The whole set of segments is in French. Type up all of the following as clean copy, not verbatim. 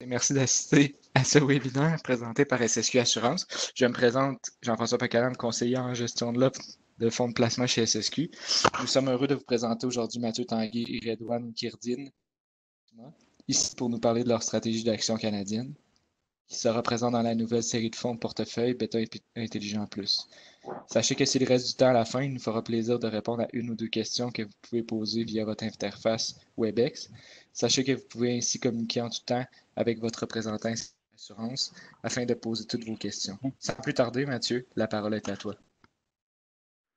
Et merci d'assister à ce webinaire présenté par SSQ Assurance. Je me présente Jean-François Pecalan, conseiller en gestion de l'offre de fonds de placement chez SSQ. Nous sommes heureux de vous présenter aujourd'hui Mathieu Tanguay et Redouane Kirdine, ici pour nous parler de leur stratégie d'action canadienne, qui sera présente dans la nouvelle série de fonds de portefeuille Beta Intelligent Plus. Sachez que s'il reste du temps à la fin, il nous fera plaisir de répondre à une ou deux questions que vous pouvez poser via votre interface WebEx. Sachez que vous pouvez ainsi communiquer en tout temps avec votre représentant d'assurance afin de poser toutes vos questions. Sans plus tarder, Mathieu, la parole est à toi.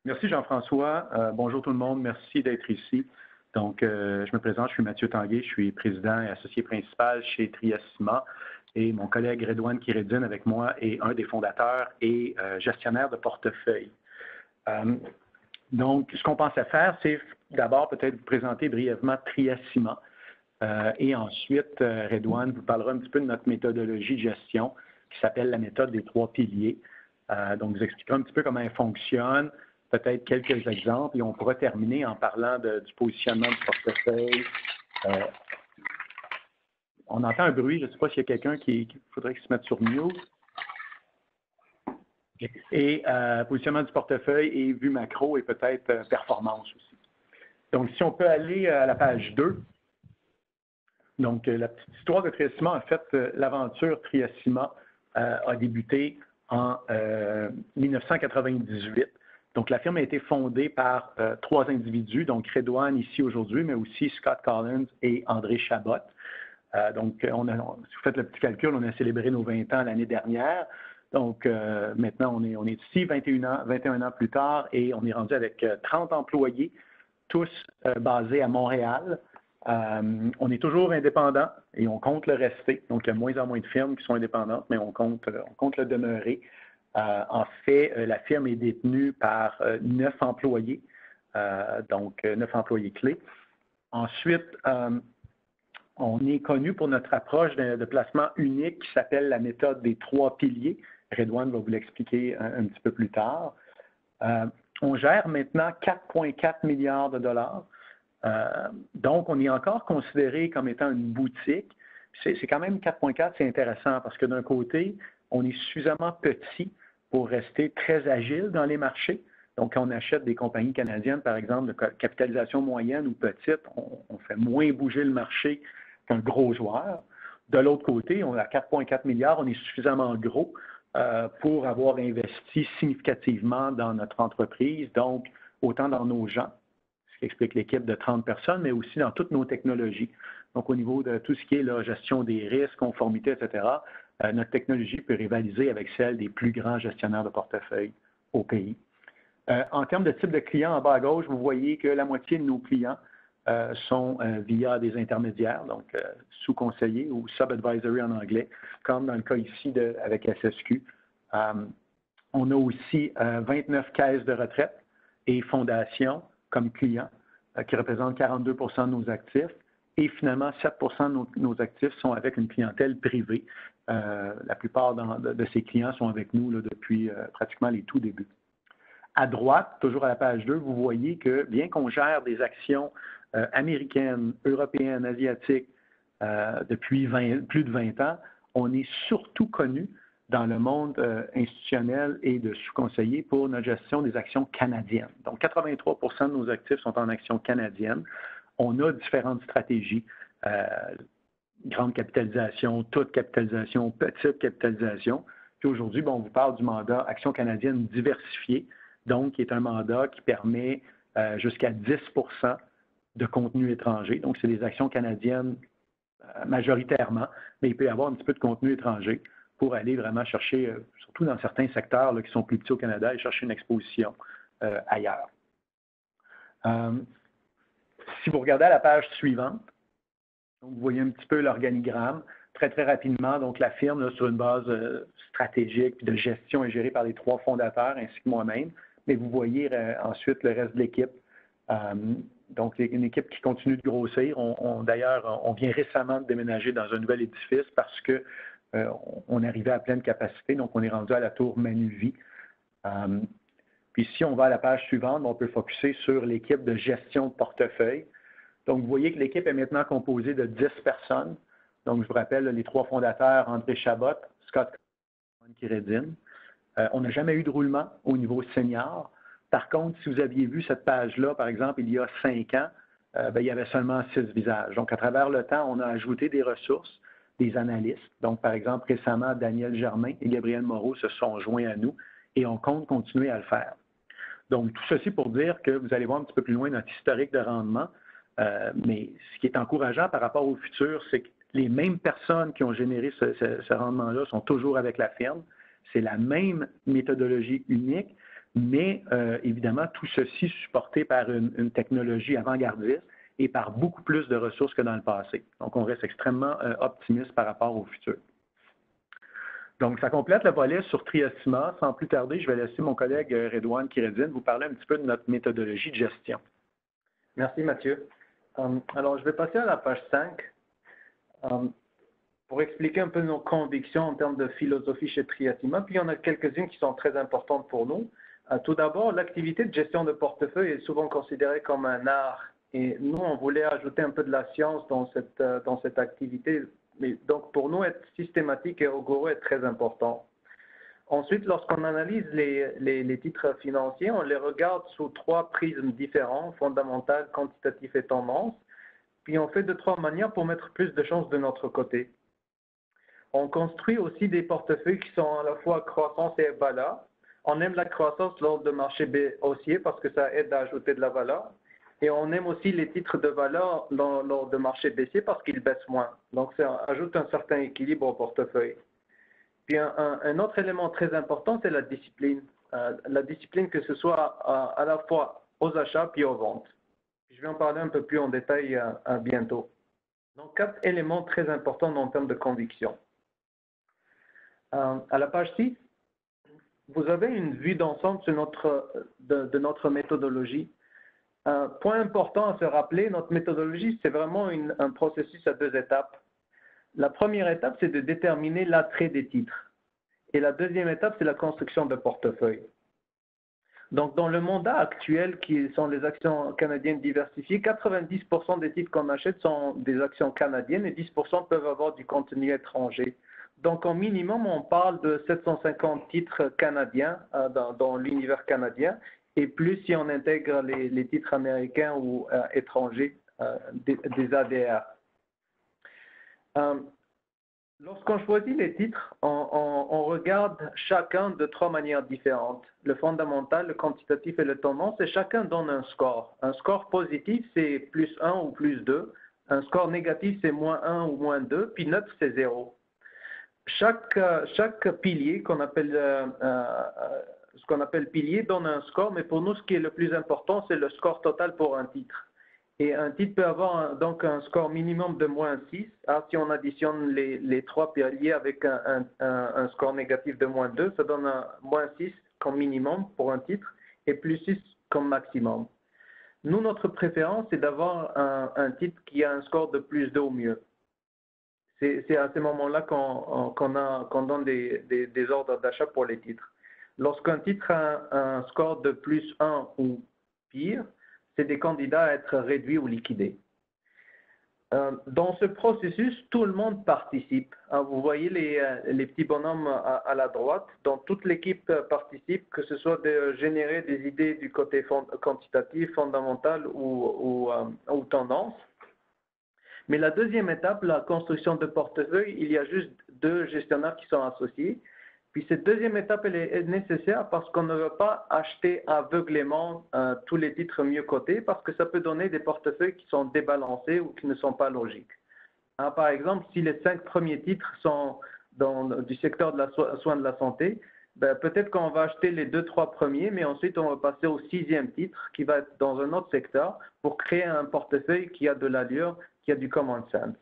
Merci Jean-François. Bonjour tout le monde. Merci d'être ici. Donc, je me présente, je suis Mathieu Tanguay, je suis président et associé principal chez Triacima. Et mon collègue Redouane Kiridine avec moi est un des fondateurs et gestionnaire de portefeuille. Donc, ce qu'on pensait faire, c'est d'abord peut-être vous présenter brièvement Triacima. Et ensuite, Redouane vous parlera un petit peu de notre méthodologie de gestion qui s'appelle la méthode des 3 piliers. Donc, vous expliquera un petit peu comment elle fonctionne, peut-être quelques exemples, et on pourra terminer en parlant du positionnement du portefeuille. On entend un bruit, je ne sais pas s'il y a quelqu'un qui faudrait qu'il se mette sur mute. Et positionnement du portefeuille et vue macro et peut-être performance aussi. Donc, si on peut aller à la page 2. Donc, la petite histoire de Triacima, en fait, l'aventure Triacima a débuté en 1998. Donc, la firme a été fondée par 3 individus, donc Redouane ici aujourd'hui, mais aussi Scott Collins et André Chabot. Donc, si vous faites le petit calcul, on a célébré nos 20 ans l'année dernière. Donc, maintenant, on est ici 21 ans plus tard et on est rendu avec 30 employés, tous basés à Montréal. On est toujours indépendant et on compte le rester. Donc, il y a de moins en moins de firmes qui sont indépendantes, mais on compte le demeurer. En fait, la firme est détenue par 9 employés, donc 9 employés clés. Ensuite, on est connu pour notre approche de placement unique qui s'appelle la méthode des 3 piliers. Redouane va vous l'expliquer un petit peu plus tard. On gère maintenant 4,4 milliards de dollars. Donc, on est encore considéré comme étant une boutique. C'est quand même 4,4, c'est intéressant parce que d'un côté, on est suffisamment petit pour rester très agile dans les marchés. Donc, quand on achète des compagnies canadiennes, par exemple, de capitalisation moyenne ou petite, on fait moins bouger le marché qu'un gros joueur. De l'autre côté, on a 4,4 milliards, on est suffisamment gros pour avoir investi significativement dans notre entreprise, donc autant dans nos gens, ce qui explique l'équipe de 30 personnes, mais aussi dans toutes nos technologies. Donc, au niveau de tout ce qui est la gestion des risques, conformité, etc., notre technologie peut rivaliser avec celle des plus grands gestionnaires de portefeuille au pays. En termes de type de clients, en bas à gauche, vous voyez que la moitié de nos clients sont via des intermédiaires, donc sous-conseillers ou sub-advisory en anglais, comme dans le cas ici avec SSQ. On a aussi 29 caisses de retraite et fondations comme clients qui représentent 42 de nos actifs. Et finalement, 7 de nos actifs sont avec une clientèle privée. La plupart de ces clients sont avec nous là, depuis pratiquement les tout débuts. À droite, toujours à la page 2, vous voyez que bien qu'on gère des actions américaines, européennes, asiatiques depuis plus de 20 ans, on est surtout connu dans le monde institutionnel et de sous-conseillers pour notre gestion des actions canadiennes. Donc, 83 de nos actifs sont en actions canadiennes. On a différentes stratégies, grande capitalisation, toute capitalisation, petite capitalisation. Puis aujourd'hui, on vous parle du mandat Action canadienne diversifiée, donc qui est un mandat qui permet jusqu'à 10 de contenu étranger. Donc, c'est des actions canadiennes majoritairement, mais il peut y avoir un petit peu de contenu étranger pour aller vraiment chercher, surtout dans certains secteurs là, qui sont plus petits au Canada, et chercher une exposition ailleurs. Si vous regardez à la page suivante, donc vous voyez un petit peu l'organigramme. Très, très rapidement, donc la firme, là, sur une base stratégique puis de gestion, est gérée par les 3 fondateurs ainsi que moi-même. Mais vous voyez ensuite le reste de l'équipe. Donc, une équipe qui continue de grossir. D'ailleurs, on vient récemment de déménager dans un nouvel édifice parce que on arrivait à pleine capacité. Donc, on est rendu à la tour Manuvie. Puis, si on va à la page suivante, on peut focusser sur l'équipe de gestion de portefeuille. Donc, vous voyez que l'équipe est maintenant composée de 10 personnes. Donc, je vous rappelle, les trois fondateurs, André Chabot, Scott Kiredine. On n'a jamais eu de roulement au niveau senior. Par contre, si vous aviez vu cette page-là, par exemple, il y a 5 ans, il y avait seulement 6 visages. Donc, à travers le temps, on a ajouté des ressources, des analystes. Donc, par exemple, récemment, Daniel Germain et Gabriel Moreau se sont joints à nous et on compte continuer à le faire. Donc, tout ceci pour dire que vous allez voir un petit peu plus loin notre historique de rendement, mais ce qui est encourageant par rapport au futur, c'est que les mêmes personnes qui ont généré ce rendement-là sont toujours avec la firme. C'est la même méthodologie unique, mais évidemment, tout ceci supporté par une technologie avant-gardiste et par beaucoup plus de ressources que dans le passé. Donc, on reste extrêmement optimiste par rapport au futur. Donc, ça complète le volet sur Triosima. Sans plus tarder, je vais laisser mon collègue Redouane Kiredine vous parler un petit peu de notre méthodologie de gestion. Merci, Mathieu. Alors, je vais passer à la page 5 pour expliquer un peu nos convictions en termes de philosophie chez Triosima. Puis, il y en a quelques-unes qui sont très importantes pour nous. Tout d'abord, l'activité de gestion de portefeuille est souvent considérée comme un art. Et nous, on voulait ajouter un peu de la science dans cette activité. Mais donc, pour nous, être systématique et rigoureux est très important. Ensuite, lorsqu'on analyse les titres financiers, on les regarde sous 3 prismes différents, fondamental, quantitatif et tendance. Puis, on fait de 3 manières pour mettre plus de chances de notre côté. On construit aussi des portefeuilles qui sont à la fois croissance et valeur. On aime la croissance lors de marchés haussiers parce que ça aide à ajouter de la valeur. Et on aime aussi les titres de valeur lors de marchés baissiers parce qu'ils baissent moins. Donc, ça ajoute un certain équilibre au portefeuille. Puis, un autre élément très important, c'est la discipline. La discipline, que ce soit à la fois aux achats puis aux ventes. Je vais en parler un peu plus en détail bientôt. Donc, 4 éléments très importants en termes de conviction. À la page 6, vous avez une vue d'ensemble de notre méthodologie. Un point important à se rappeler, notre méthodologie, c'est vraiment un processus à 2 étapes. La première étape, c'est de déterminer l'attrait des titres. Et la deuxième étape, c'est la construction de portefeuille. Donc, dans le mandat actuel, qui sont les actions canadiennes diversifiées, 90% des titres qu'on achète sont des actions canadiennes et 10% peuvent avoir du contenu étranger. Donc, au minimum, on parle de 750 titres canadiens dans l'univers canadien, et plus si on intègre les titres américains ou étrangers, des ADR. Lorsqu'on choisit les titres, on regarde chacun de 3 manières différentes. Le fondamental, le quantitatif et le tendance, et chacun donne un score. Un score positif, c'est plus 1 ou plus 2. Un score négatif, c'est moins 1 ou moins 2, puis neutre, c'est 0. Chaque pilier qu'on appelle ce qu'on appelle pilier donne un score, mais pour nous, ce qui est le plus important, c'est le score total pour un titre. Et un titre peut avoir donc un score minimum de moins 6. Alors, si on additionne les 3 piliers avec un score négatif de moins 2, ça donne un moins 6 comme minimum pour un titre et plus 6 comme maximum. Nous, notre préférence, c'est d'avoir un titre qui a un score de plus 2 au mieux. C'est à ce moment-là qu'on donne des ordres d'achat pour les titres. Lorsqu'un titre a un score de plus 1 ou pire, c'est des candidats à être réduits ou liquidés. Dans ce processus, tout le monde participe. Vous voyez les petits bonhommes à la droite. Donc, toute l'équipe participe, que ce soit de générer des idées du côté quantitatif, fondamental ou tendance. Mais la deuxième étape, la construction de portefeuille, il y a juste 2 gestionnaires qui sont associés. Puis cette deuxième étape, elle est nécessaire parce qu'on ne veut pas acheter aveuglément tous les titres mieux cotés parce que ça peut donner des portefeuilles qui sont débalancés ou qui ne sont pas logiques. Par exemple, si les 5 premiers titres sont du secteur de soins de la santé, peut-être qu'on va acheter les 2-3 premiers, mais ensuite on va passer au 6e titre qui va être dans un autre secteur pour créer un portefeuille qui a de l'allure, qui a du common sense.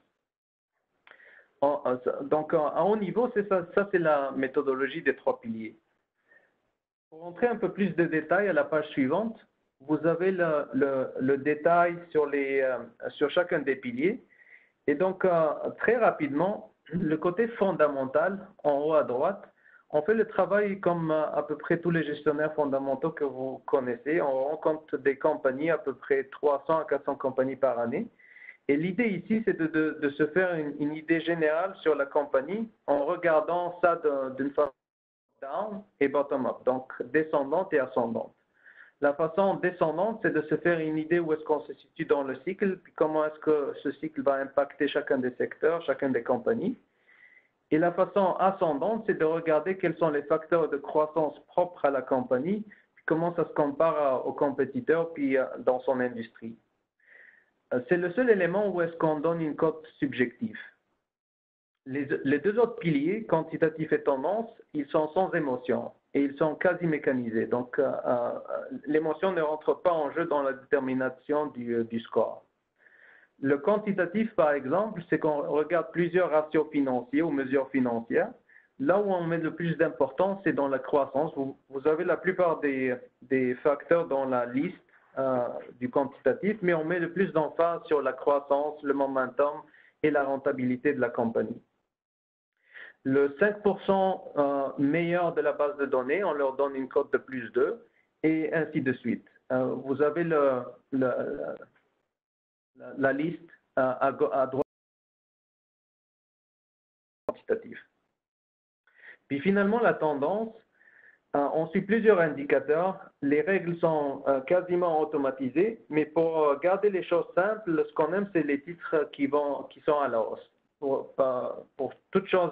Donc, à haut niveau, c'est ça c'est la méthodologie des 3 piliers. Pour entrer un peu plus de détails à la page suivante, vous avez le détail sur chacun des piliers. Et donc, très rapidement, le côté fondamental, en haut à droite, on fait le travail comme à peu près tous les gestionnaires fondamentaux que vous connaissez. On rencontre des compagnies, à peu près 300 à 400 compagnies par année. Et l'idée ici, c'est de se faire une idée générale sur la compagnie en regardant ça d'une façon down et bottom-up, donc descendante et ascendante. La façon descendante, c'est de se faire une idée où est-ce qu'on se situe dans le cycle, puis comment est-ce que ce cycle va impacter chacun des secteurs, chacune des compagnies. Et la façon ascendante, c'est de regarder quels sont les facteurs de croissance propres à la compagnie, puis comment ça se compare aux compétiteurs, puis dans son industrie. C'est le seul élément où est-ce qu'on donne une cote subjective. Les deux autres piliers, quantitatif et tendance, ils sont sans émotion et ils sont quasi mécanisés. Donc, l'émotion ne rentre pas en jeu dans la détermination du score. Le quantitatif, par exemple, c'est qu'on regarde plusieurs ratios financiers ou mesures financières. Là où on met le plus d'importance, c'est dans la croissance. Vous avez la plupart des facteurs dans la liste du quantitatif, mais on met le plus d'emphase sur la croissance, le momentum et la rentabilité de la compagnie. Le 5% meilleur de la base de données, on leur donne une cote de plus 2 et ainsi de suite. Vous avez la liste à droite quantitatif. Puis finalement, la tendance, on suit plusieurs indicateurs. Les règles sont quasiment automatisées, mais pour garder les choses simples, ce qu'on aime, c'est les titres qui sont à la hausse. Pour toutes choses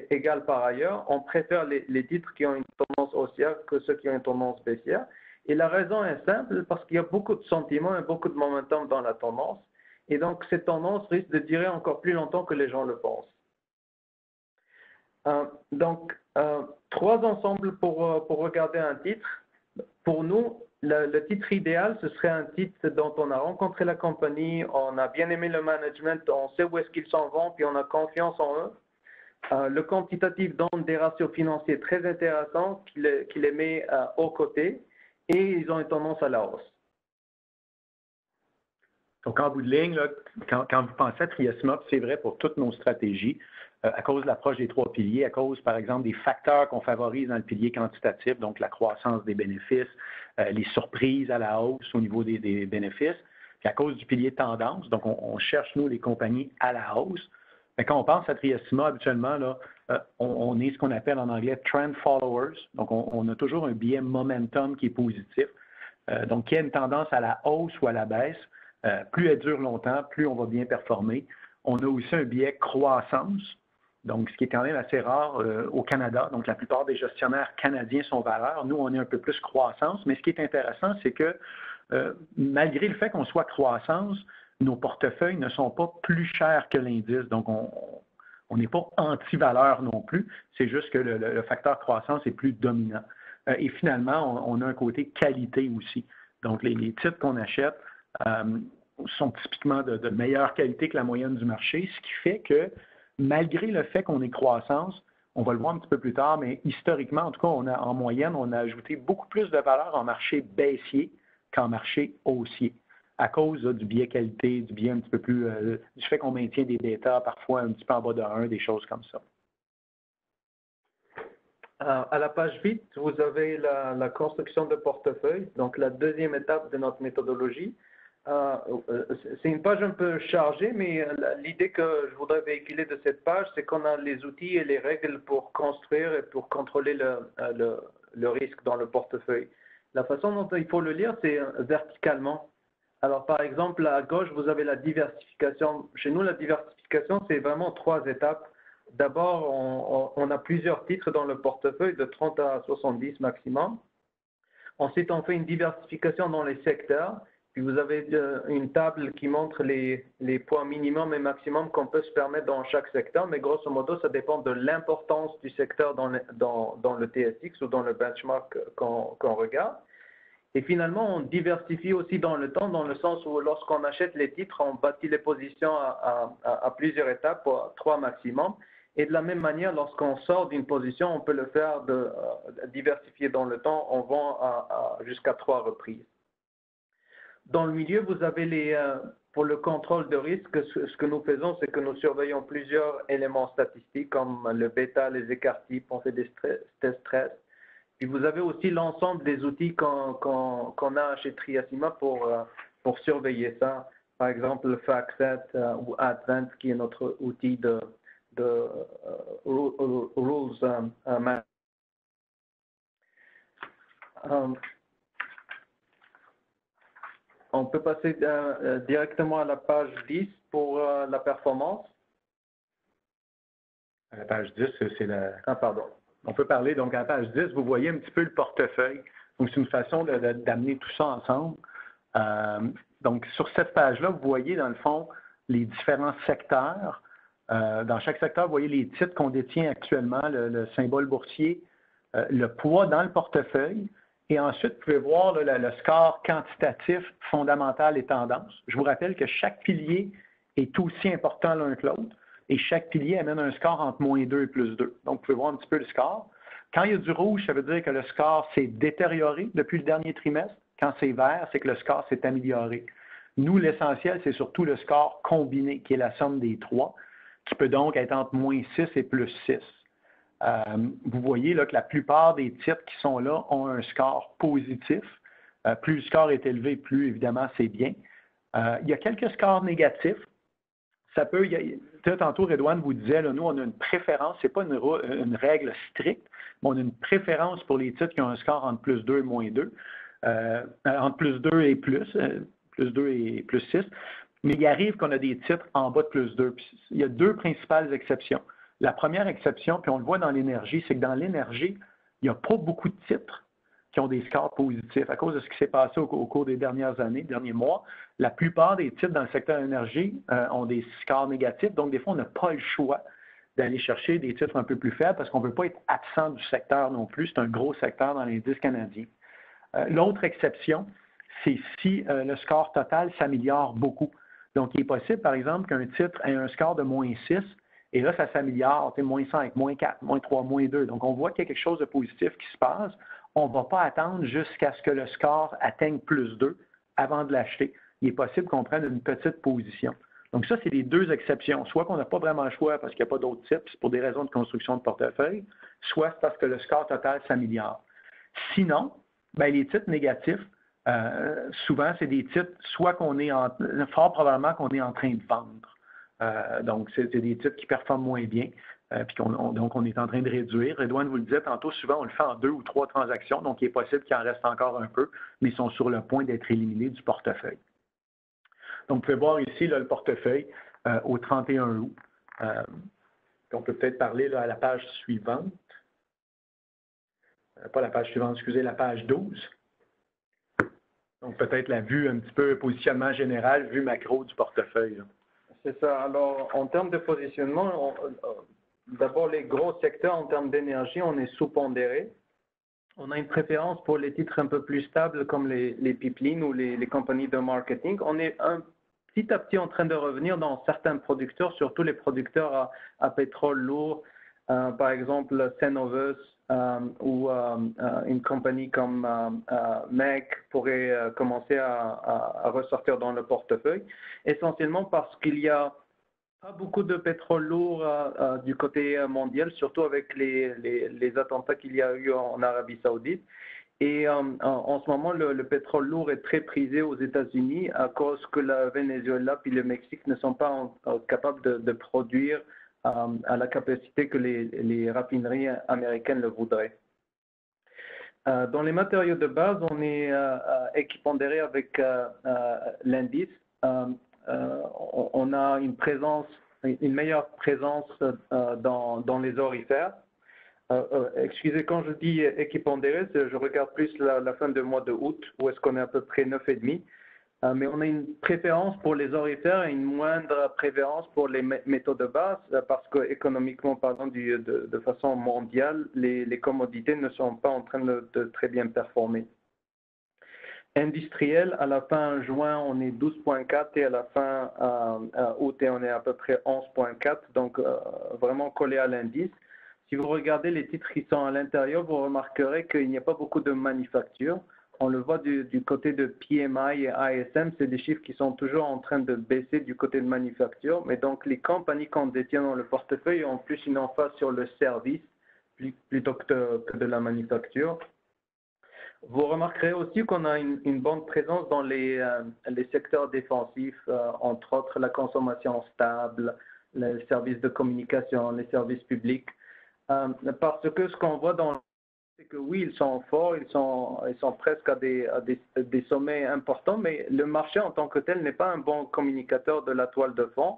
égales par ailleurs, on préfère les titres qui ont une tendance haussière que ceux qui ont une tendance baissière. Et la raison est simple, parce qu'il y a beaucoup de sentiments et beaucoup de momentum dans la tendance. Et donc, cette tendance risque de durer encore plus longtemps que les gens le pensent. Donc, 3 ensembles pour regarder un titre. Pour nous, le titre idéal, ce serait un titre dont on a rencontré la compagnie, on a bien aimé le management, on sait où est-ce qu'ils s'en vont, puis on a confiance en eux. Le quantitatif donne des ratios financiers très intéressants qui les met aux côtés et ils ont une tendance à la hausse. Donc, en bout de ligne, là, quand vous pensez à Triesma, c'est vrai pour toutes nos stratégies, à cause de l'approche des 3 piliers, à cause, par exemple, des facteurs qu'on favorise dans le pilier quantitatif, donc la croissance des bénéfices, les surprises à la hausse au niveau des bénéfices, puis à cause du pilier tendance, donc on cherche, nous, les compagnies à la hausse. Mais quand on pense à Triesma, habituellement, là, on est ce qu'on appelle en anglais trend followers, donc on a toujours un biais momentum qui est positif, donc qui a une tendance à la hausse ou à la baisse. Plus elle dure longtemps, plus on va bien performer. On a aussi un biais croissance, donc ce qui est quand même assez rare au Canada. Donc, la plupart des gestionnaires canadiens sont valeurs. Nous, on est un peu plus croissance. Mais ce qui est intéressant, c'est que malgré le fait qu'on soit croissance, nos portefeuilles ne sont pas plus chers que l'indice. Donc, on n'est pas anti-valeur non plus. C'est juste que le facteur croissance est plus dominant. Et finalement, on a un côté qualité aussi. Donc, les titres qu'on achète sont typiquement de meilleure qualité que la moyenne du marché, ce qui fait que malgré le fait qu'on est croissance, on va le voir un petit peu plus tard, mais historiquement, en tout cas, en moyenne, on a ajouté beaucoup plus de valeur en marché baissier qu'en marché haussier, à cause du biais qualité, du biais un petit peu plus, du fait qu'on maintient des bêtas parfois un petit peu en bas de 1, des choses comme ça. À la page 8, vous avez la construction de portefeuille, donc la deuxième étape de notre méthodologie. C'est une page un peu chargée, mais l'idée que je voudrais véhiculer de cette page, c'est qu'on a les outils et les règles pour construire et pour contrôler le risque dans le portefeuille. La façon dont il faut le lire, c'est verticalement. Alors, par exemple, à gauche, vous avez la diversification. Chez nous, la diversification, c'est vraiment 3 étapes. D'abord, on a plusieurs titres dans le portefeuille, de 30 à 70 maximum. Ensuite, on fait une diversification dans les secteurs. Puis vous avez une table qui montre les points minimum et maximum qu'on peut se permettre dans chaque secteur, mais grosso modo, ça dépend de l'importance du secteur dans le TSX ou dans le benchmark qu'on regarde. Et finalement, on diversifie aussi dans le temps, dans le sens où lorsqu'on achète les titres, on bâtit les positions à plusieurs étapes, 3 maximum. Et de la même manière, lorsqu'on sort d'une position, on peut le faire diversifier dans le temps, on vend jusqu'à 3 reprises. Dans le milieu, vous avez pour le contrôle de risque, ce que nous faisons, c'est que nous surveillons plusieurs éléments statistiques comme le bêta, les écarts types, on fait des tests stress. Puis vous avez aussi l'ensemble des outils qu'on a chez Triesma pour surveiller ça. par exemple FactSet ou Advent, qui est notre outil de rules management. On peut passer directement à la page 10 pour la performance. À la page 10, c'est la... Ah, pardon. On peut parler, donc à la page 10, vous voyez un petit peu le portefeuille. Donc, c'est une façon d'amener tout ça ensemble. Donc, sur cette page-là, vous voyez, dans le fond, les différents secteurs. Dans chaque secteur, vous voyez les titres qu'on détient actuellement, le symbole boursier, le poids dans le portefeuille. Et ensuite, vous pouvez voir le score quantitatif, fondamental et tendance. Je vous rappelle que chaque pilier est aussi important l'un que l'autre. Et chaque pilier amène un score entre -2 et +2. Donc, vous pouvez voir un petit peu le score. Quand il y a du rouge, ça veut dire que le score s'est détérioré depuis le dernier trimestre. Quand c'est vert, c'est que le score s'est amélioré. Nous, l'essentiel, c'est surtout le score combiné, qui est la somme des trois, qui peut donc être entre -6 et +6. Vous voyez là, que la plupart des titres qui sont là ont un score positif. Plus le score est élevé, plus évidemment c'est bien. Il y a quelques scores négatifs. Ça peut, tantôt, Redouane vous disait, là, nous, on a une préférence, ce n'est pas une règle stricte, mais on a une préférence pour les titres qui ont un score entre +2 et -2, entre +2 et +2 et +6, mais il arrive qu'on a des titres en bas de +2. Puis, il y a deux principales exceptions. La première exception, puis on le voit dans l'énergie, c'est que dans l'énergie, il n'y a pas beaucoup de titres qui ont des scores positifs. À cause de ce qui s'est passé au cours des dernières années, derniers mois, la plupart des titres dans le secteur de l'énergie ont des scores négatifs. Donc, des fois, on n'a pas le choix d'aller chercher des titres un peu plus faibles parce qu'on ne veut pas être absent du secteur non plus. C'est un gros secteur dans l'indice canadien. L'autre exception, c'est si le score total s'améliore beaucoup. Donc, il est possible, par exemple, qu'un titre ait un score de -6 et là, ça s'améliore, -5, -4, -3, -2. Donc, on voit qu'il y a quelque chose de positif qui se passe. On ne va pas attendre jusqu'à ce que le score atteigne +2 avant de l'acheter. Il est possible qu'on prenne une petite position. Donc ça, c'est les deux exceptions. Soit qu'on n'a pas vraiment le choix parce qu'il n'y a pas d'autres types, c'est pour des raisons de construction de portefeuille, soit c'est parce que le score total s'améliore. Sinon, bien, les titres négatifs, souvent, c'est des titres, soit fort probablement qu'on est en train de vendre. Donc, c'est des titres qui performent moins bien. Puis donc, on est en train de réduire. Redouane vous le disait tantôt, souvent, on le fait en 2 ou 3 transactions, donc il est possible qu'il en reste encore un peu, mais ils sont sur le point d'être éliminés du portefeuille. Donc, vous pouvez voir ici là, le portefeuille au 31 août. On peut peut-être parler là, à la page suivante. Pas la page suivante, excusez, la page 12. Donc, peut-être la vue un petit peu positionnement général, vue macro du portefeuille. C'est ça. Alors, en termes de positionnement, d'abord, les gros secteurs en termes d'énergie, on est sous-pondéré. On a une préférence pour les titres un peu plus stables comme les pipelines ou les compagnies de marketing. On est petit à petit en train de revenir dans certains producteurs, surtout les producteurs à pétrole lourd, par exemple Cenovus ou une compagnie comme MEG pourrait commencer à ressortir dans le portefeuille, essentiellement parce qu'il y a pas beaucoup de pétrole lourd du côté mondial, surtout avec les attentats qu'il y a eu en Arabie Saoudite. Et en ce moment, le pétrole lourd est très prisé aux États-Unis à cause que le Venezuela et le Mexique ne sont pas capables de produire à la capacité que les raffineries américaines le voudraient. Dans les matériaux de base, on est équipondéré avec l'indice. On a une meilleure présence dans les orifères. Excusez, quand je dis équipondéré, je regarde plus la fin du mois de août, où est-ce qu'on est à peu près 9,5. Mais on a une préférence pour les orifères et une moindre préférence pour les métaux de base, parce qu'économiquement parlant, de façon mondiale, les commodités ne sont pas en train de très bien performer. Industriel, à la fin juin, on est 12,4 et à la fin août, on est à peu près 11,4, donc vraiment collé à l'indice. Si vous regardez les titres qui sont à l'intérieur, vous remarquerez qu'il n'y a pas beaucoup de manufactures. On le voit du côté de PMI et ISM, c'est des chiffres qui sont toujours en train de baisser du côté de manufacture. Mais donc, les compagnies qu'on détient dans le portefeuille ont plus une emphase sur le service plutôt que de la manufacture. Vous remarquerez aussi qu'on a une bonne présence dans les secteurs défensifs, entre autres la consommation stable, les services de communication, les services publics, parce que ce qu'on voit c'est que oui, ils sont forts, ils sont presque à des sommets importants, mais le marché en tant que tel n'est pas un bon communicateur de la toile de fond,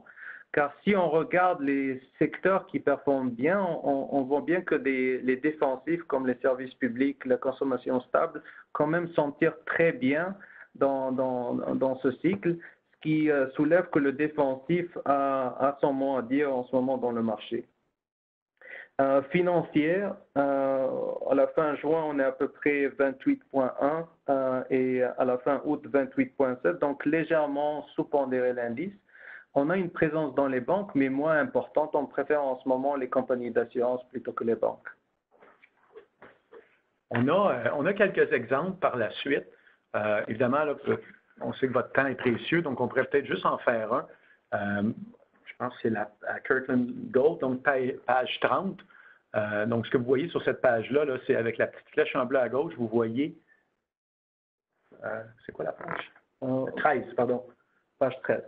car si on regarde les secteurs qui performent bien, on voit bien que les défensifs comme les services publics, la consommation stable, quand même s'en tirent très bien dans ce cycle, ce qui soulève que le défensif a son mot à dire en ce moment dans le marché. Financière, à la fin juin, on est à peu près 28,1 et à la fin août, 28,7, donc légèrement sous-pondéré l'indice. On a une présence dans les banques, mais moins importante. On préfère en ce moment les compagnies d'assurance plutôt que les banques. On a quelques exemples par la suite. Évidemment, là, on sait que votre temps est précieux, donc on pourrait peut-être juste en faire un. Je pense que c'est la Kirkland Gold, donc page 30. Donc, ce que vous voyez sur cette page-là, -là, c'est avec la petite flèche en bleu à gauche, vous voyez... c'est quoi la page? 13, pardon. Page 13.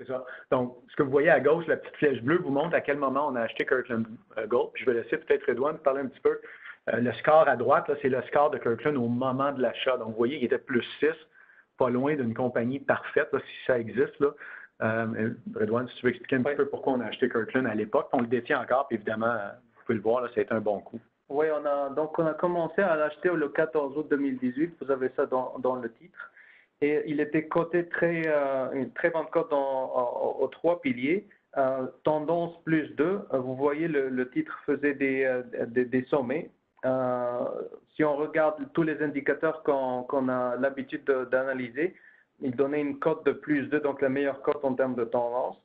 C'est ça. Donc, ce que vous voyez à gauche, la petite flèche bleue vous montre à quel moment on a acheté Kirkland Gold. Puis je vais laisser peut-être Redouane parler un petit peu. Le score à droite, c'est le score de Kirkland au moment de l'achat. Donc, vous voyez qu'il était plus 6, pas loin d'une compagnie parfaite, là, si ça existe. Là. Redouane, si tu veux expliquer un petit peu pourquoi on a acheté Kirkland à l'époque. On le détient encore, puis évidemment, vous pouvez le voir, là, ça a été un bon coup. Oui, on a commencé à l'acheter le 14 août 2018. Vous avez ça dans le titre. Et il était coté une très bonne cote aux 3 piliers. Tendance plus 2. Vous voyez, le titre faisait des sommets. Si on regarde tous les indicateurs qu'on a l'habitude d'analyser, il donnait une cote de plus 2, donc la meilleure cote en termes de tendance.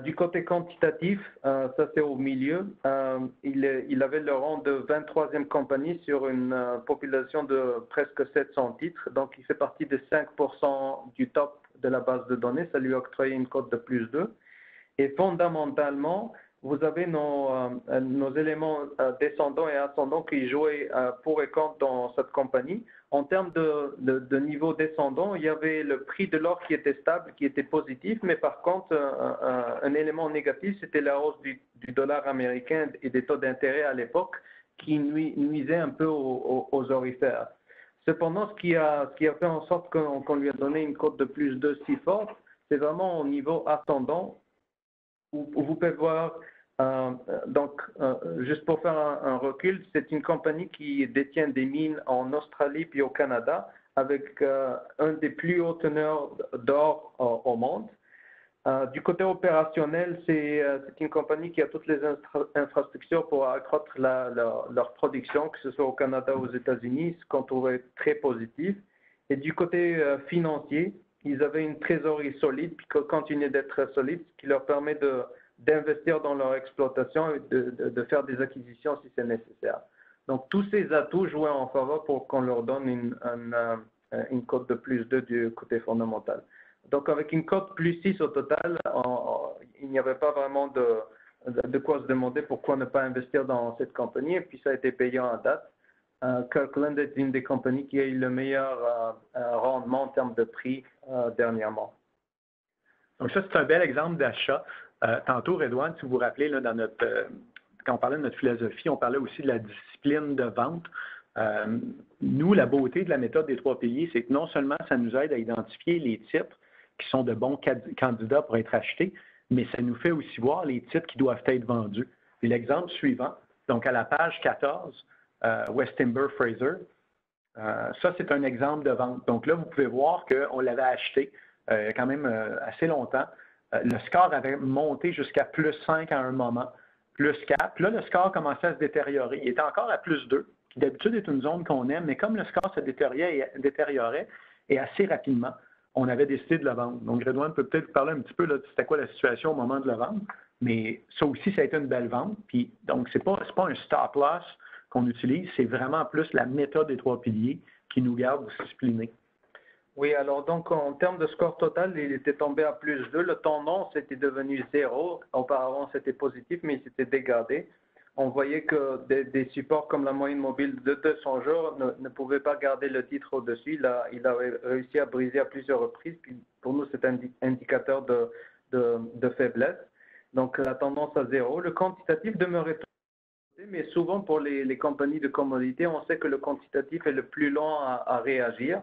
Du côté quantitatif, ça c'est au milieu, il avait le rang de 23e compagnie sur une population de presque 700 titres, donc il fait partie des 5% du top de la base de données, ça lui a octroyé une cote de plus 2. Et fondamentalement, vous avez nos éléments descendants et ascendants qui jouaient pour et contre dans cette compagnie. En termes de niveau descendant, il y avait le prix de l'or qui était stable, qui était positif, mais par contre, un élément négatif, c'était la hausse du dollar américain et des taux d'intérêt à l'époque qui nuisait un peu aux orifères. Cependant, ce qui a fait en sorte qu'on lui a donné une cote de plus 2 si forte, c'est vraiment au niveau ascendant, où vous pouvez voir. Juste pour faire un recul, c'est une compagnie qui détient des mines en Australie puis au Canada avec un des plus hauts teneurs d'or au monde. Du côté opérationnel, c'est une compagnie qui a toutes les infrastructures pour accroître leur production, que ce soit au Canada ou aux États-Unis, ce qu'on trouvait très positif. Et du côté financier, ils avaient une trésorerie solide puis continuent d'être solide, ce qui leur permet d'investir dans leur exploitation et de faire des acquisitions si c'est nécessaire. Donc, tous ces atouts jouaient en faveur pour qu'on leur donne une cote de plus 2 du côté fondamental. Donc, avec une cote plus 6 au total, il n'y avait pas vraiment de quoi se demander pourquoi ne pas investir dans cette compagnie. Et puis, ça a été payant à date. Kirkland est une des compagnies qui a eu le meilleur rendement en termes de prix dernièrement. Donc, ça, c'est un bel exemple d'achat. Tantôt, Redouane, si vous vous rappelez, là, quand on parlait de notre philosophie, on parlait aussi de la discipline de vente. Nous, la beauté de la méthode des 3 piliers, c'est que non seulement ça nous aide à identifier les titres qui sont de bons candidats pour être achetés, mais ça nous fait aussi voir les titres qui doivent être vendus. Et l'exemple suivant, donc à la page 14, West Timber Fraser, ça, c'est un exemple de vente. Donc là, vous pouvez voir qu'on l'avait acheté quand même assez longtemps. Le score avait monté jusqu'à plus 5 à un moment, plus 4. Puis là, le score commençait à se détériorer. Il était encore à plus 2, qui d'habitude est une zone qu'on aime, mais comme le score se détériorait et assez rapidement, on avait décidé de le vendre. Donc, Redouane peut peut-être vous parler un petit peu de c'était quoi la situation au moment de le vendre, mais ça aussi, ça a été une belle vente. Puis, donc, c'est pas un stop loss qu'on utilise, c'est vraiment plus la méthode des 3 piliers qui nous garde disciplinés. Oui, alors donc en termes de score total, il était tombé à plus 2. Le tendance était devenu 0. Auparavant, c'était positif, mais il s'était dégradé. on voyait que des supports comme la moyenne mobile de 200 jours ne pouvaient pas garder le titre au-dessus. Il avait réussi à briser à plusieurs reprises. Puis pour nous, c'est un indicateur de faiblesse. Donc, la tendance à zéro. Le quantitatif demeurait mais souvent pour les compagnies de commodités, on sait que le quantitatif est le plus lent à réagir.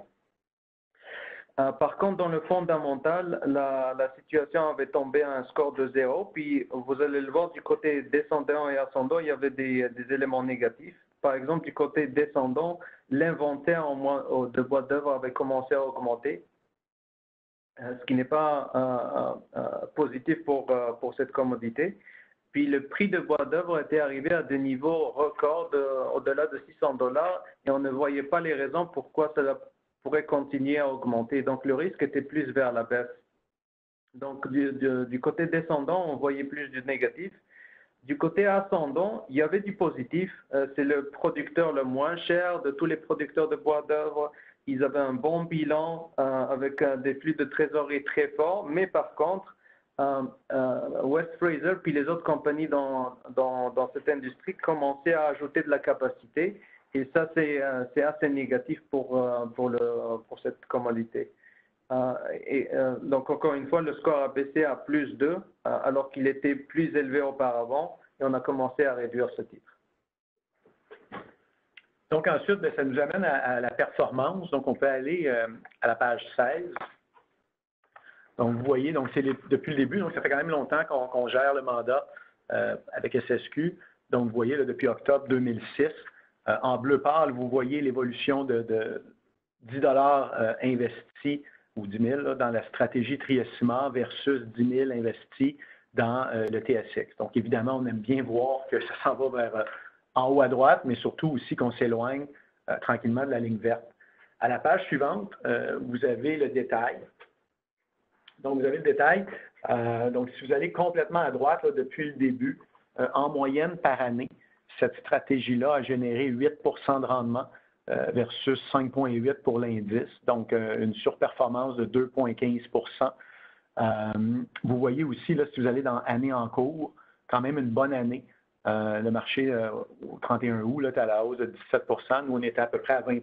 Par contre, dans le fondamental, la situation avait tombé à un score de 0. Puis, vous allez le voir du côté descendant et ascendant, il y avait des éléments négatifs. Par exemple, du côté descendant, l'inventaire de bois d'œuvre avait commencé à augmenter, ce qui n'est pas positif pour cette commodité. Puis, le prix de bois d'œuvre était arrivé à des niveaux records au-delà de $600 et on ne voyait pas les raisons pourquoi cela pourrait continuer à augmenter. Donc, le risque était plus vers la baisse. Donc, du côté descendant, on voyait plus du négatif. Du côté ascendant, il y avait du positif. C'est le producteur le moins cher de tous les producteurs de bois d'œuvre. Ils avaient un bon bilan avec des flux de trésorerie très forts. Mais par contre, West Fraser puis les autres compagnies dans cette industrie commençaient à ajouter de la capacité. Et ça, c'est assez négatif pour cette commodité. Donc, encore une fois, le score a baissé à plus 2, alors qu'il était plus élevé auparavant, et on a commencé à réduire ce titre. Donc, ensuite, ça nous amène à la performance. Donc, on peut aller à la page 16. Donc, vous voyez, donc c'est depuis le début, donc ça fait quand même longtemps qu'on gère le mandat avec SSQ. Donc, vous voyez, là, depuis octobre 2006, en bleu pâle, vous voyez l'évolution de 10 $ investis ou 10 000 là, dans la stratégie Trias-Ciment versus 10 000 investis dans le TSX. Donc, évidemment, on aime bien voir que ça s'en va vers en haut à droite, mais surtout aussi qu'on s'éloigne tranquillement de la ligne verte. À la page suivante, vous avez le détail. Donc, vous avez le détail. Donc, si vous allez complètement à droite là, depuis le début, en moyenne par année, cette stratégie-là a généré 8 de rendement versus 5,8 pour l'indice, donc une surperformance de 2,15 vous voyez aussi, là, si vous allez dans année en cours, quand même une bonne année. Le marché au 31 août est à la hausse de 17 nous, on était à peu près à 20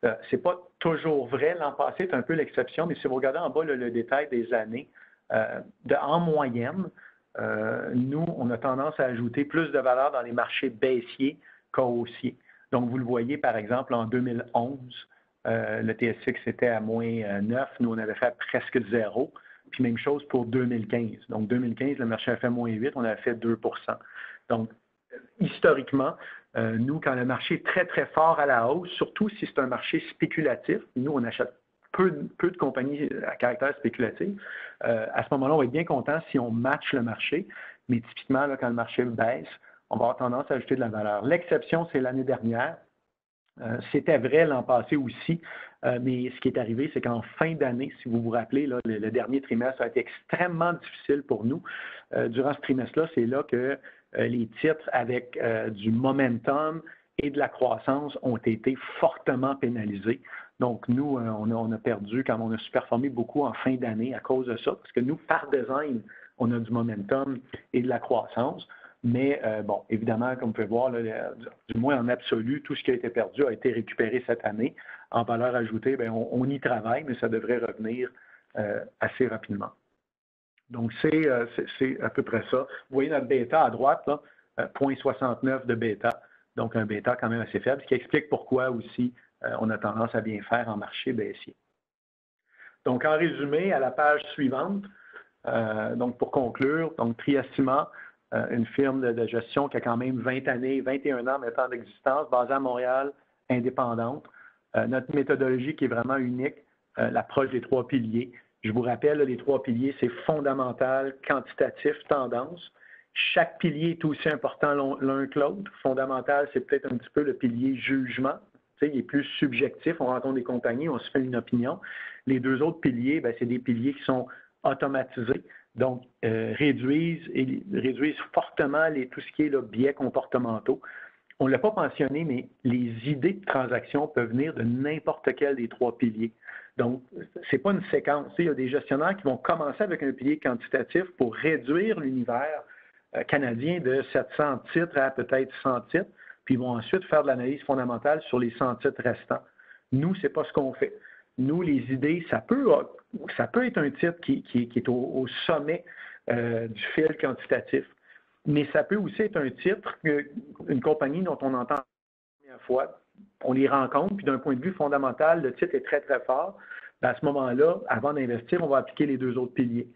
ce n'est pas toujours vrai. L'an passé, c'est un peu l'exception, mais si vous regardez en bas le détail des années, en moyenne, nous, on a tendance à ajouter plus de valeur dans les marchés baissiers qu'haussiers. Donc, vous le voyez, par exemple, en 2011, le TSX était à moins 9, nous, on avait fait presque 0. Puis, même chose pour 2015. Donc, 2015, le marché a fait moins 8, on avait fait 2 Donc, historiquement, nous, quand le marché est très, très fort à la hausse, surtout si c'est un marché spéculatif, nous, on achète peu de compagnies à caractère spéculatif, à ce moment-là, on va être bien content si on matche le marché, mais typiquement, là, quand le marché baisse, on va avoir tendance à ajouter de la valeur. L'exception, c'est l'année dernière. C'était vrai l'an passé aussi, mais ce qui est arrivé, c'est qu'en fin d'année, si vous vous rappelez, là, le dernier trimestre a été extrêmement difficile pour nous. Durant ce trimestre-là, c'est là que les titres avec du momentum et de la croissance ont été fortement pénalisés. Donc, nous, on a perdu, quand on a sous-performé beaucoup en fin d'année à cause de ça, parce que nous, par design, on a du momentum et de la croissance. Mais bon, évidemment, comme vous pouvez voir, là, du moins en absolu, tout ce qui a été perdu a été récupéré cette année. En valeur ajoutée, bien, on y travaille, mais ça devrait revenir assez rapidement. Donc, c'est à peu près ça. Vous voyez notre bêta à droite, là, 0,69 de bêta, donc un bêta quand même assez faible, ce qui explique pourquoi aussi on a tendance à bien faire en marché baissier. Donc, en résumé, à la page suivante, donc pour conclure, donc Trias-Ciment, une firme de gestion qui a quand même 20 années, 21 ans maintenant d'existence, basée à Montréal, indépendante. Notre méthodologie qui est vraiment unique, l'approche des 3 piliers. Je vous rappelle, les 3 piliers, c'est fondamental, quantitatif, tendance. Chaque pilier est aussi important l'un que l'autre. Fondamental, c'est peut-être un petit peu le pilier jugement. Tu sais, il est plus subjectif. On rencontre des compagnies, on se fait une opinion. Les 2 autres piliers, bien, c'est des piliers qui sont automatisés. Donc, réduisent fortement tout ce qui est là, biais comportementaux. On ne l'a pas mentionné, mais les idées de transaction peuvent venir de n'importe quel des 3 piliers. Donc, ce n'est pas une séquence. Il y a des gestionnaires qui vont commencer avec un pilier quantitatif pour réduire l'univers canadiens de 700 titres à peut-être 100 titres, puis ils vont ensuite faire de l'analyse fondamentale sur les 100 titres restants. Nous, ce n'est pas ce qu'on fait. Nous, les idées, ça peut être un titre qui est au sommet du fil quantitatif, mais ça peut aussi être un titre, une compagnie dont on entend la première fois, on les rencontre, puis d'un point de vue fondamental, le titre est très, très fort. Bien, à ce moment-là, avant d'investir, on va appliquer les deux autres piliers.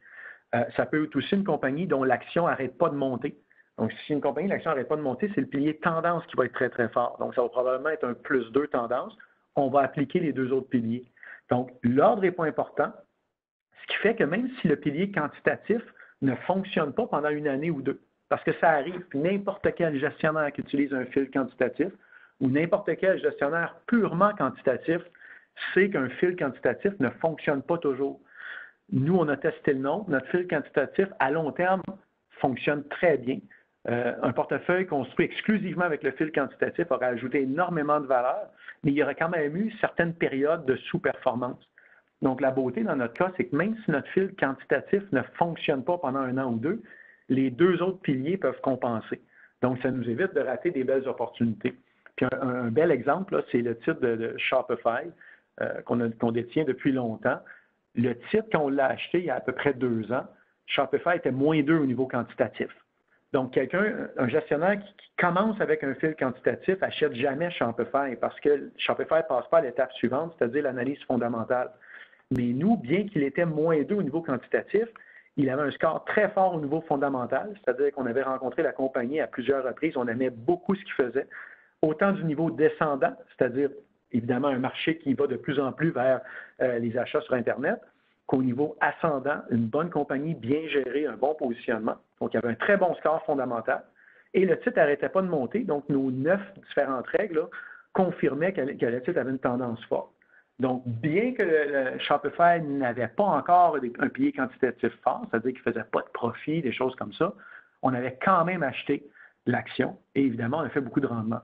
Ça peut être aussi une compagnie dont l'action n'arrête pas de monter. Donc, si une compagnie, l'action n'arrête pas de monter, c'est le pilier tendance qui va être très, très fort. Donc, ça va probablement être un +2 tendance. On va appliquer les deux autres piliers. Donc, l'ordre n'est pas important, ce qui fait que même si le pilier quantitatif ne fonctionne pas pendant une année ou deux, parce que ça arrive, n'importe quel gestionnaire qui utilise un fil quantitatif ou n'importe quel gestionnaire purement quantitatif sait qu'un fil quantitatif ne fonctionne pas toujours. Nous, on a testé le nôtre. Notre fil quantitatif, à long terme, fonctionne très bien. Un portefeuille construit exclusivement avec le fil quantitatif aurait ajouté énormément de valeur, mais il y aurait quand même eu certaines périodes de sous-performance. Donc, la beauté dans notre cas, c'est que même si notre fil quantitatif ne fonctionne pas pendant un an ou deux, les deux autres piliers peuvent compenser. Donc, ça nous évite de rater des belles opportunités. Puis un bel exemple, c'est le titre de Shopify qu'on détient depuis longtemps. Le titre, quand on l'a acheté il y a à peu près 2 ans, Shopify était -2 au niveau quantitatif. Donc, un gestionnaire qui commence avec un fil quantitatif, n'achète jamais Shopify parce que Shopify ne passe pas à l'étape suivante, c'est-à-dire l'analyse fondamentale. Mais nous, bien qu'il était -2 au niveau quantitatif, il avait un score très fort au niveau fondamental, c'est-à-dire qu'on avait rencontré la compagnie à plusieurs reprises, on aimait beaucoup ce qu'il faisait, autant du niveau descendant, c'est-à-dire évidemment un marché qui va de plus en plus vers les achats sur Internet, qu'au niveau ascendant, une bonne compagnie bien gérée, un bon positionnement. Donc, il y avait un très bon score fondamental. Et le titre n'arrêtait pas de monter. Donc, nos 9 différentes règles là, confirmaient que le titre avait une tendance forte. Donc, bien que le Shopify n'avait pas encore un pilier quantitatif fort, c'est-à-dire qu'il ne faisait pas de profit, des choses comme ça, on avait quand même acheté l'action et évidemment, on a fait beaucoup de rendement.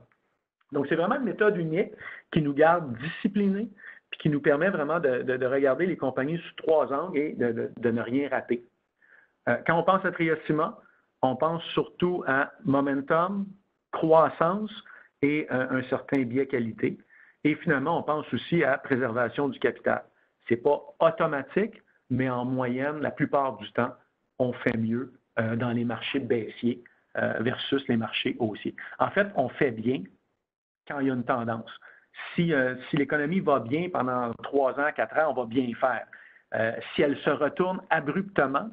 Donc, c'est vraiment une méthode unique qui nous garde disciplinés puis qui nous permet vraiment de regarder les compagnies sous 3 angles et de ne rien rater. Quand on pense à Triocima, on pense surtout à momentum, croissance et un certain biais qualité. Et finalement, on pense aussi à préservation du capital. Ce n'est pas automatique, mais en moyenne, la plupart du temps, on fait mieux dans les marchés baissiers versus les marchés haussiers. En fait, on fait bien quand il y a une tendance. Si l'économie va bien pendant 3 ans, 4 ans, on va bien faire. Si elle se retourne abruptement,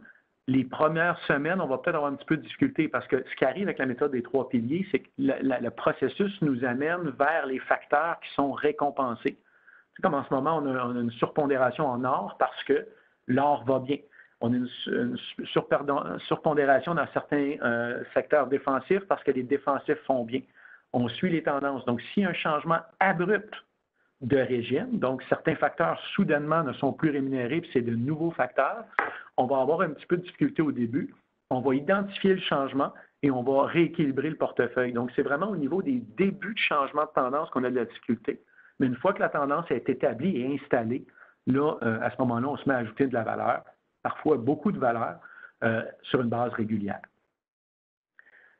les premières semaines, on va peut-être avoir un petit peu de difficulté parce que ce qui arrive avec la méthode des 3 piliers, c'est que le processus nous amène vers les facteurs qui sont récompensés. C'est comme en ce moment, on a une surpondération en or parce que l'or va bien. On a une surpondération dans certains secteurs défensifs parce que les défensifs font bien. On suit les tendances. Donc, s'il y a un changement abrupt de régime, donc certains facteurs soudainement ne sont plus rémunérés, puis c'est de nouveaux facteurs, on va avoir un petit peu de difficulté au début. On va identifier le changement et on va rééquilibrer le portefeuille. Donc, c'est vraiment au niveau des débuts de changement de tendance qu'on a de la difficulté. Mais une fois que la tendance est établie et installée, là, à ce moment-là, on se met à ajouter de la valeur, parfois beaucoup de valeur, sur une base régulière.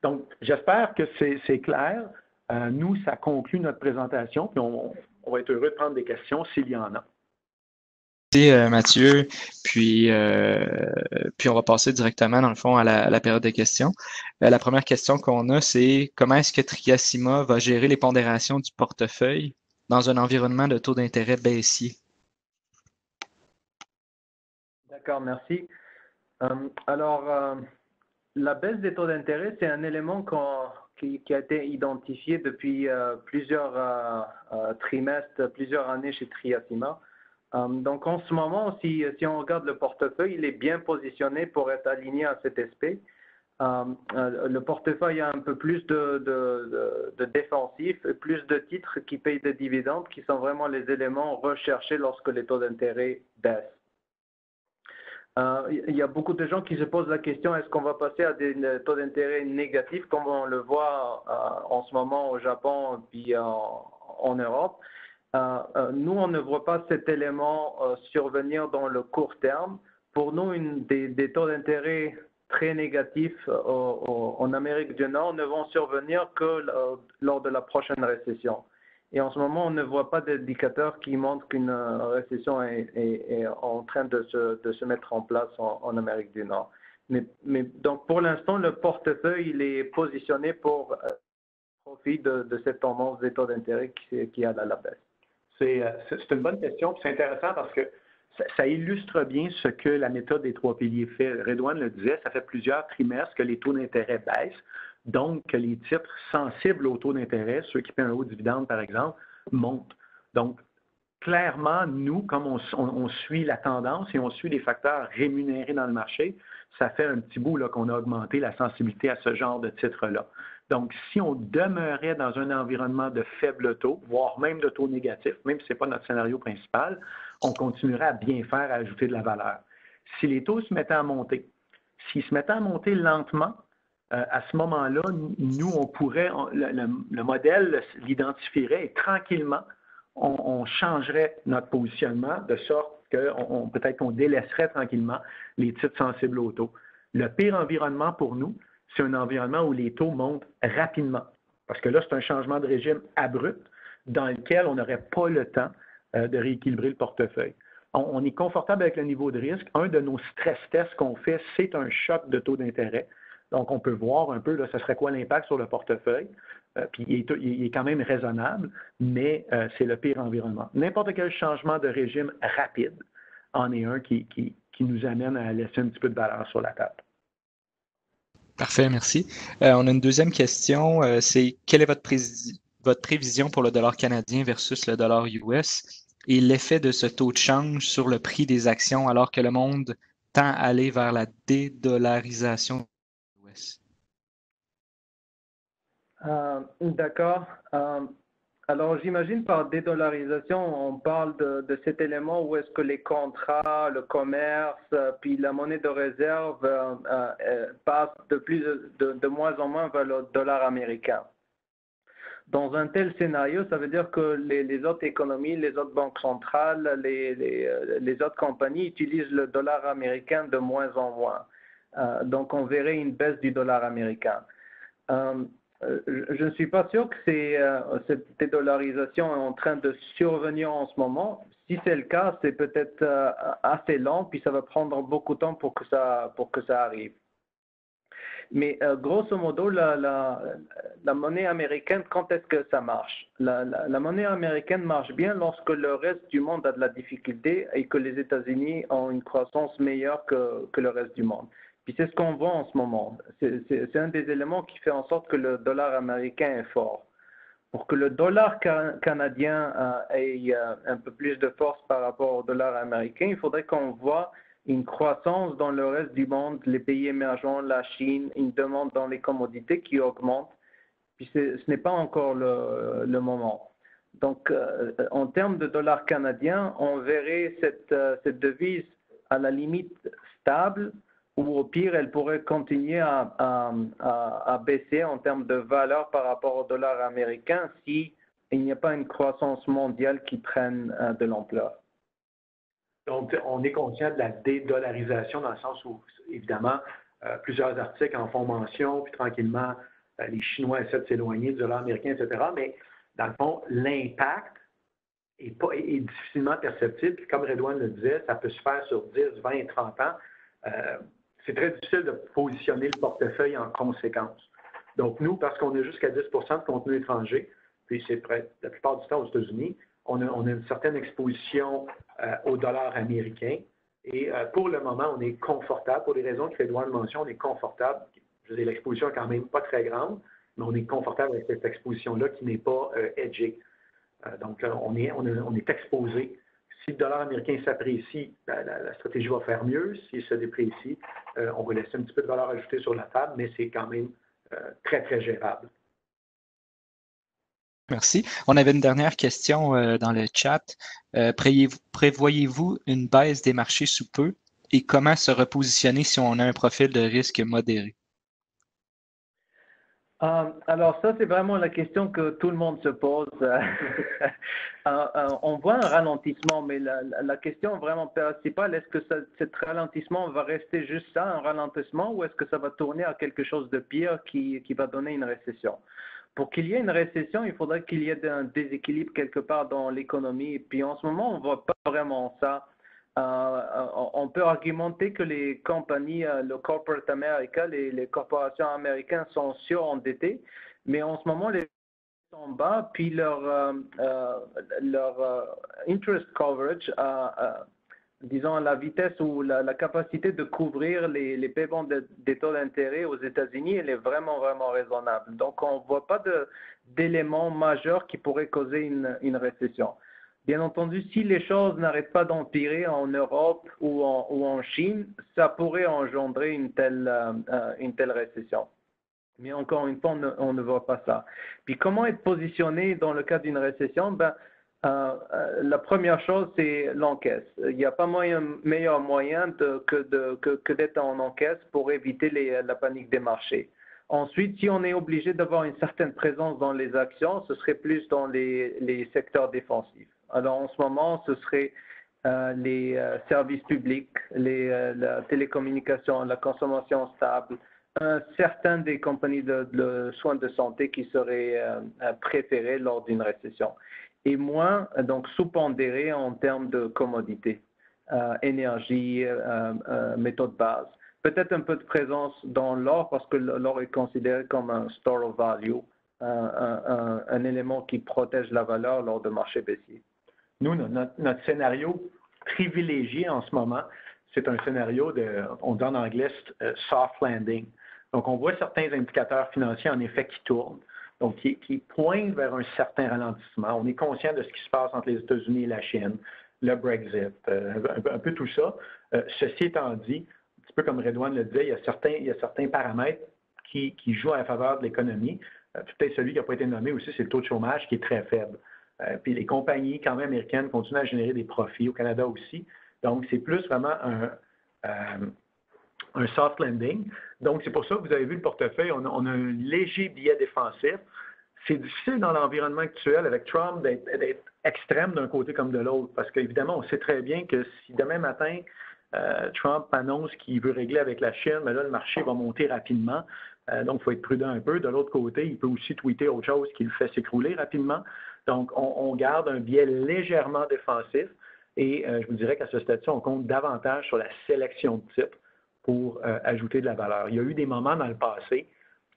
Donc, j'espère que c'est clair. Nous, ça conclut notre présentation, puis on va être heureux de prendre des questions s'il y en a. Merci Mathieu, puis on va passer directement dans le fond à la période de questions. La première question qu'on a, c'est comment est-ce que Triocima va gérer les pondérations du portefeuille dans un environnement de taux d'intérêt baissier? D'accord, merci. La baisse des taux d'intérêt, c'est un élément qui a été identifié depuis plusieurs trimestres, plusieurs années chez Triocima. Donc, en ce moment, si on regarde le portefeuille, il est bien positionné pour être aligné à cet aspect. Le portefeuille a un peu plus de défensifs et plus de titres qui payent des dividendes, qui sont vraiment les éléments recherchés lorsque les taux d'intérêt baissent. Il y a beaucoup de gens qui se posent la question, est-ce qu'on va passer à des taux d'intérêt négatifs comme on le voit en ce moment au Japon puis en Europe? Nous, on ne voit pas cet élément survenir dans le court terme. Pour nous, des taux d'intérêt très négatifs en Amérique du Nord ne vont survenir que lors de la prochaine récession. Et en ce moment, on ne voit pas d'indicateurs qui montrent qu'une récession est en train de se mettre en place en Amérique du Nord. Mais donc, pour l'instant, le portefeuille il est positionné pour profit de cette tendance des taux d'intérêt qui est à la baisse. C'est une bonne question, c'est intéressant parce que ça illustre bien ce que la méthode des trois piliers fait. Redouane le disait, ça fait plusieurs trimestres que les taux d'intérêt baissent, donc que les titres sensibles aux taux d'intérêt, ceux qui paient un haut dividende par exemple, montent. Donc, clairement, nous, comme on suit la tendance et on suit les facteurs rémunérés dans le marché, ça fait un petit bout qu'on a augmenté la sensibilité à ce genre de titres-là. Donc, si on demeurait dans un environnement de faible taux, voire même de taux négatif, même si ce n'est pas notre scénario principal, on continuerait à bien faire, à ajouter de la valeur. Si les taux se mettaient à monter, s'ils se mettaient à monter lentement, à ce moment-là, nous, on pourrait, le modèle l'identifierait et tranquillement, on changerait notre positionnement de sorte que peut-être qu'on délaisserait tranquillement les titres sensibles aux taux. Le pire environnement pour nous, c'est un environnement où les taux montent rapidement. Parce que là, c'est un changement de régime abrupt dans lequel on n'aurait pas le temps de rééquilibrer le portefeuille. On est confortable avec le niveau de risque. Un de nos stress tests qu'on fait, c'est un choc de taux d'intérêt. Donc, on peut voir un peu, là, ce serait quoi l'impact sur le portefeuille. Puis, il est quand même raisonnable, mais c'est le pire environnement. N'importe quel changement de régime rapide en est un qui nous amène à laisser un petit peu de valeur sur la table. Parfait, merci. On a une deuxième question. C'est quelle est votre prévision pour le dollar canadien versus le dollar US et l'effet de ce taux de change sur le prix des actions alors que le monde tend à aller vers la dédollarisation US? D'accord. Alors, j'imagine par dédollarisation, on parle de cet élément où est-ce que les contrats, le commerce, puis la monnaie de réserve passent de moins en moins vers le dollar américain. Dans un tel scénario, ça veut dire que les autres économies, les autres banques centrales, les autres compagnies utilisent le dollar américain de moins en moins. Donc, on verrait une baisse du dollar américain. Je ne suis pas sûr que cette dédollarisation est en train de survenir en ce moment. Si c'est le cas, c'est peut-être assez lent, puis ça va prendre beaucoup de temps pour que ça arrive. Mais grosso modo, la monnaie américaine, quand est-ce que ça marche? La monnaie américaine marche bien lorsque le reste du monde a de la difficulté et que les États-Unis ont une croissance meilleure que le reste du monde. Puis c'est ce qu'on voit en ce moment. C'est un des éléments qui fait en sorte que le dollar américain est fort. Pour que le dollar canadien ait un peu plus de force par rapport au dollar américain, il faudrait qu'on voit une croissance dans le reste du monde, les pays émergents, la Chine, une demande dans les commodités qui augmente. Puis ce n'est pas encore le moment. Donc, en termes de dollar canadien, on verrait cette devise à la limite stable, ou au pire, elle pourrait continuer à baisser en termes de valeur par rapport au dollar américain s'il n'y a pas une croissance mondiale qui prenne de l'ampleur. Donc, on est conscient de la dédollarisation dans le sens où, évidemment, plusieurs articles en font mention, puis tranquillement, les Chinois essaient de s'éloigner du dollar américain, etc. Mais, dans le fond, l'impact est difficilement perceptible. Puis, comme Redouane le disait, ça peut se faire sur 10, 20, 30 ans. C'est très difficile de positionner le portefeuille en conséquence. Donc, nous, parce qu'on a jusqu'à 10 de contenu étranger, puis c'est la plupart du temps aux États-Unis, on a une certaine exposition au dollar américain. Et pour le moment, on est confortable. Pour les raisons que Redouane mentionne, on est confortable. Je veux dire, l'exposition n'est quand même pas très grande, mais on est confortable avec cette exposition-là qui n'est pas hedgée. Donc, on est exposé. Si le dollar américain s'apprécie, la stratégie va faire mieux. S'il se déprécie, on va laisser un petit peu de valeur ajoutée sur la table, mais c'est quand même très, très gérable. Merci. On avait une dernière question dans le chat. Prévoyez-vous une baisse des marchés sous peu et comment se repositionner si on a un profil de risque modéré? Alors ça, c'est vraiment la question que tout le monde se pose. On voit un ralentissement, mais la question vraiment principale, est-ce que cet ralentissement va rester juste ça, un ralentissement, ou est-ce que ça va tourner à quelque chose de pire qui va donner une récession? Pour qu'il y ait une récession, il faudrait qu'il y ait un déséquilibre quelque part dans l'économie. Et puis en ce moment, on ne voit pas vraiment ça. On peut argumenter que les compagnies, le corporate America, les corporations américaines sont surendettées, mais en ce moment, les sont bas, puis leur interest coverage, disons la vitesse ou la capacité de couvrir les paiements des taux d'intérêt aux États-Unis, elle est vraiment, vraiment raisonnable. Donc, on ne voit pas d'éléments majeurs qui pourraient causer une récession. Bien entendu, si les choses n'arrêtent pas d'empirer en Europe ou en Chine, ça pourrait engendrer une telle récession. Mais encore une fois, on ne voit pas ça. Puis comment être positionné dans le cas d'une récession? La première chose, c'est l'encaisse. Il n'y a pas meilleur moyen que d'être en encaisse pour éviter la panique des marchés. Ensuite, si on est obligé d'avoir une certaine présence dans les actions, ce serait plus dans les secteurs défensifs. Alors en ce moment, ce serait les services publics, la télécommunication, la consommation stable, certains des compagnies de soins de santé qui seraient préférées lors d'une récession. Et moins, donc, sous-pondéré en termes de commodité, énergie, métaux de base. Peut-être un peu de présence dans l'or parce que l'or est considéré comme un store of value, un élément qui protège la valeur lors de marchés baissiers. Nous, notre scénario privilégié en ce moment, c'est un scénario on dit en anglais soft landing. Donc, on voit certains indicateurs financiers, en effet, qui tournent, donc qui pointent vers un certain ralentissement. On est conscient de ce qui se passe entre les États-Unis et la Chine, le Brexit, un peu tout ça. Ceci étant dit, un petit peu comme Redouane le disait, il y a certains paramètres qui jouent en faveur de l'économie. Peut-être celui qui n'a pas été nommé aussi, c'est le taux de chômage qui est très faible. Puis les compagnies, quand même, américaines continuent à générer des profits, au Canada aussi. Donc, c'est plus vraiment un soft landing. Donc, c'est pour ça que vous avez vu le portefeuille, on a un léger biais défensif. C'est difficile dans l'environnement actuel avec Trump d'être extrême d'un côté comme de l'autre, parce qu'évidemment, on sait très bien que si demain matin, Trump annonce qu'il veut régler avec la Chine, mais là, le marché va monter rapidement. Donc, il faut être prudent un peu. De l'autre côté, il peut aussi tweeter autre chose qui le fait s'écrouler rapidement. Donc, on garde un biais légèrement défensif et je vous dirais qu'à ce stade-ci, on compte davantage sur la sélection de type pour ajouter de la valeur. Il y a eu des moments dans le passé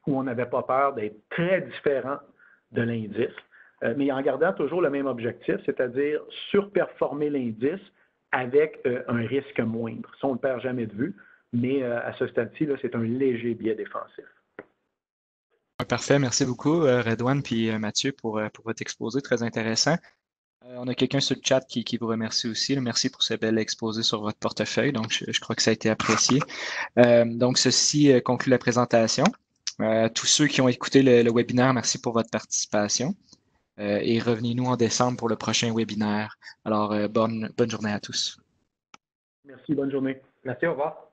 où on n'avait pas peur d'être très différent de l'indice, mais en gardant toujours le même objectif, c'est-à-dire surperformer l'indice avec un risque moindre. Ça, on ne le perd jamais de vue, mais à ce stade-ci, c'est un léger biais défensif. Parfait, merci beaucoup, Redouane puis Mathieu, pour votre exposé, très intéressant. On a quelqu'un sur le chat qui vous remercie aussi. Merci pour ce bel exposé sur votre portefeuille. Donc, je crois que ça a été apprécié. Donc, ceci conclut la présentation. Tous ceux qui ont écouté le webinaire, merci pour votre participation. Et revenez-nous en décembre pour le prochain webinaire. Alors, bonne journée à tous. Merci, bonne journée. Merci, au revoir.